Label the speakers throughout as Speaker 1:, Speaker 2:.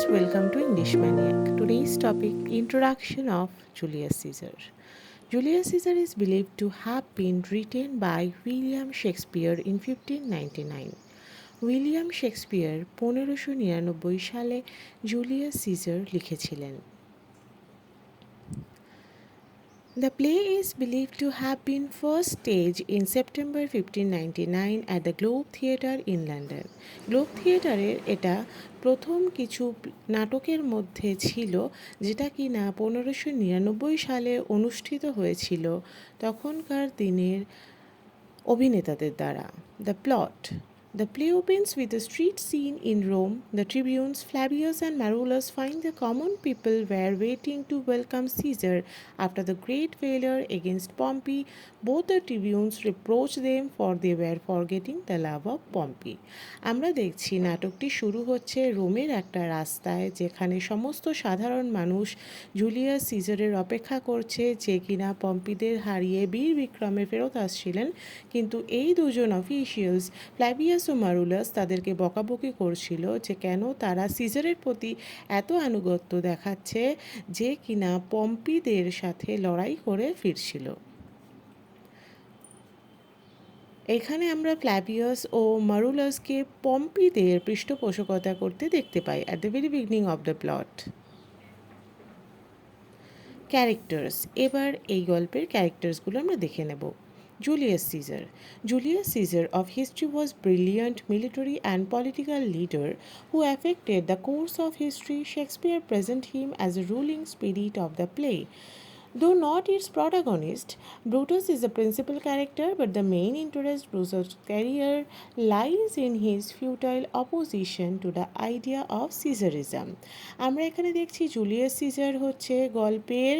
Speaker 1: welcome to English Maniac. Today's topic Introduction of Julius Caesar. Julius Caesar is believed to have been written by William Shakespeare in 1599. William Shakespeare 1599 সালে Julius caesar লিখেছিলেন। The play is believed to have been first staged in September 1599 at the Globe Theatre in London. Globe থিয়েটারের এটা প্রথম কিছু নাটকের মধ্যে ছিল, যেটা কি না 1599 সালে অনুষ্ঠিত হয়েছিল তখনকার দিনের অভিনেতাদের দ্বারা। The plot: The play opens with a street scene in Rome. The tribunes Flavius and Marullus find the common people were waiting to welcome Caesar after the great failure against Pompey. Both the tribunes reproach them for they were forgetting the love of Pompey. আমরা দেখছি নাটকটি শুরু হচ্ছে রোমের একটা রাস্তায়, যেখানে সমস্ত সাধারণ মানুষ জুলিয়াস সিজারের অপেক্ষা করছে, যে কিনা পম্পিদের হারিয়ে বীর বিক্রমে ফেরত আসছিলেন। কিন্তু এই দুজন অফিসিয়ালস ফ্ল্যাভিয়াস ও মারুলাস তাদেরকে বকাবকি করছিল যে কেন তারা সিজারের প্রতি এত আনুগত্য দেখাচ্ছে, যে কিনা পম্পিদের সাথে লড়াই করে ফিরছিল। এখানে আমরা ফ্ল্যাভিয়াস ও মারুলাসকে পম্পিদের পৃষ্ঠপোষকতা করতে দেখতে পাই at the very beginning of the plot. Characters: এবার এই গল্পের ক্যারেক্টার্সগুলো আমরা দেখে নেব। Julius Caesar. Julius Caesar of history was brilliant military and political leader who affected the course of history. Shakespeare present him as a ruling spirit of the play. Though not its protagonist, Brutus is the principal character, but the main interest Brutus' career lies in his futile opposition to the idea of Caesarism. আমরা এখানে দেখছি Julius caesar হচ্ছে গল্পের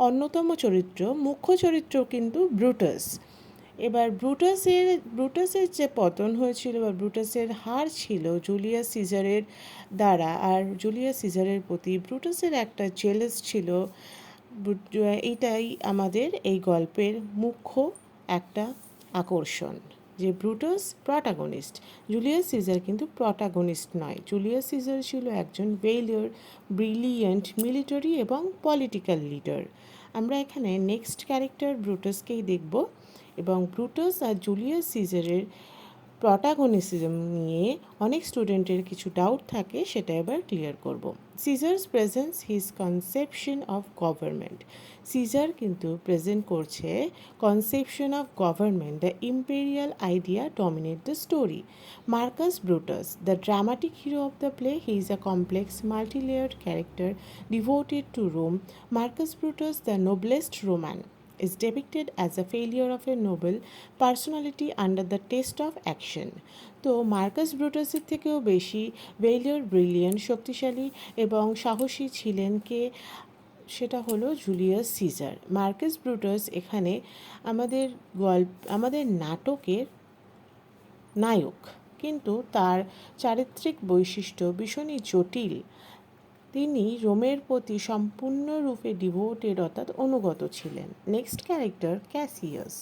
Speaker 1: অন্যতম চরিত্র, মুখ্য চরিত্র কিন্তু ব্রুটাস। এবার ব্রুটাসের যে পতন হয়েছিল বা ব্রুটাসের হার ছিল জুলিয়াস সিজারের দ্বারা, আর জুলিয়াস সিজারের প্রতি ব্রুটাসের একটা জেলাস ছিল। এইটাই আমাদের এই গল্পের মুখ্য একটা আকর্ষণ, যে ব্রুটাস প্রটাগনিস্ট, জুলিয়াস সিজার কিন্তু প্রটাগনিস্ট নয়। জুলিয়াস সিজার ছিল একজন ভেলিওর ব্রিলিয়েন্ট মিলিটারি এবং পলিটিক্যাল লিডার। আমরা এখানে নেক্সট ক্যারেক্টার ব্রুটাসকেই দেখব, এবং ব্রুটাস আর জুলিয়াস সিজারের প্রটাগনিজম নিয়ে অনেক স্টুডেন্টের কিছু ডাউট থাকে, সেটা এবার ক্লিয়ার করব। Caesar's presence his conception of government. Caesar কিন্তু প্রেজেন্ট করছে conception of government, the imperial idea dominate the story. Marcus Brutus, the dramatic hero of the play, he is a complex multilayered character devoted to Rome. Marcus Brutus, the noblest Roman, is depicted as a failure of a noble personality under the test of action. তো Marcus ব্রুটাসের থেকেও বেশি ভেলিওর brilliant, শক্তিশালী এবং সাহসী ছিলেন কে? সেটা হলো Julius caesar. Marcus Brutus এখানে আমাদের নাটকের নায়ক, কিন্তু তার চারিত্রিক বৈশিষ্ট্য ভীষণই জটিল। তিনি রোমের প্রতি সম্পূর্ণরূপে ডিভোটেড অর্থাৎ অনুগত ছিলেন। Next character Cassius.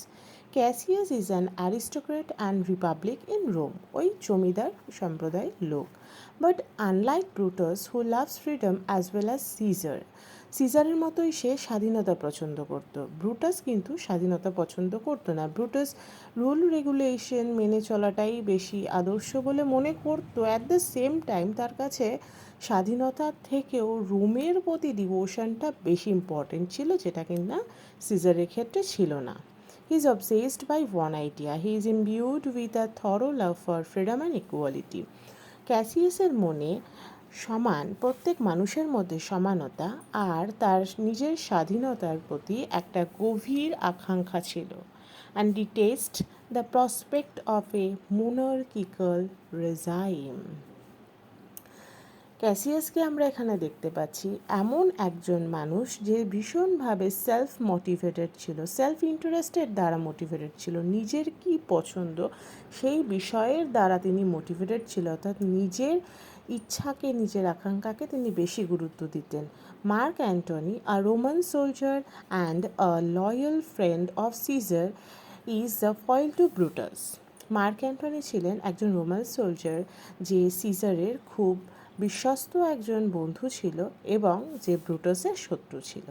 Speaker 1: Cassius is an aristocrat and republic in Rome, ওই জমিদার সম্প্রদায়ের লোক। But unlike Brutus who loves freedom as well as Caesar, সিজারের মতোই সে স্বাধীনতা পছন্দ করত। ব্রুটাস কিন্তু স্বাধীনতা পছন্দ করতো না। ব্রুটাস রুল রেগুলেশন মেনে চলাটাই বেশি আদর্শ বলে মনে করতো। অ্যাট দ্য সেম টাইম তার কাছে স্বাধীনতার থেকেও রোমের প্রতি ডিভোশনটা বেশি ইম্পর্টেন্ট ছিল, যেটা কিনা সিজারের ক্ষেত্রে ছিল না। He is obsessed by one idea, he is imbued with a thorough love for freedom and equality. ক্যাসিয়াসের মনে প্রত্যেক মানুষের মধ্যে সমানতা আর তার নিজের স্বাধীনতার প্রতি একটা গভীর আকাঙ্ক্ষা ছিল। And detest the prospect of a monarchical regime. ক্যাসিয়াসকে আমরা এখানে দেখতে পাচ্ছি এমন একজন মানুষ যে ভীষণভাবে সেলফ মোটিভেটেড ছিল, সেলফ ইন্টারেস্টের দ্বারা মোটিভেটেড ছিল, নিজের কি পছন্দ সেই বিষয়ের দ্বারা তিনি মোটিভেটেড ছিল, অর্থাৎ নিজের ইচ্ছাকে, নিজের আকাঙ্ক্ষাকে তিনি বেশি গুরুত্ব দিতেন। Mark Antony, a Roman soldier and a loyal friend of Caesar, is the foil to Brutus. Mark Antony ছিলেন একজন রোমান সোলজার যে সিজারের খুব বিশ্বস্ত একজন বন্ধু ছিল এবং যে ব্রুটাসের শত্রু ছিল।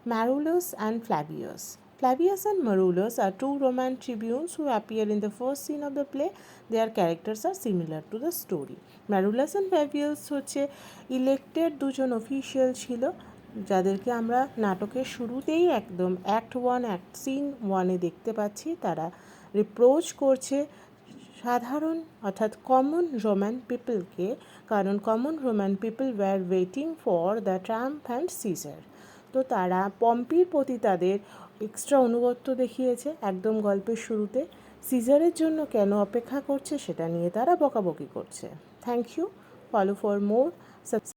Speaker 1: Marullus and Flavius. Flavius and Marullus are two Roman tribunes who appear in the first scene of the play. Their characters are similar to the story. Marullus and Flavius হচ্ছে ইলেক্টেড দুজন অফিসিয়াল ছিল, যাদেরকে আমরা নাটকের শুরুতেই একদম scene ওয়ানে দেখতে পাচ্ছি। তারা রিপ্রোচ করছে সাধারণ অর্থাৎ কমন রোমান পিপলকে, কারণ common Roman people were waiting for the trump and Caesar. তো তারা পম্পির প্রতি তাদের এক্সট্রা আনুগত্য দেখিয়েছে একদম গল্পের শুরুতে। সিজারের জন্য কেন অপেক্ষা করছে সেটা নিয়ে তারা বকাবকি করছে। Thank you. Follow for more.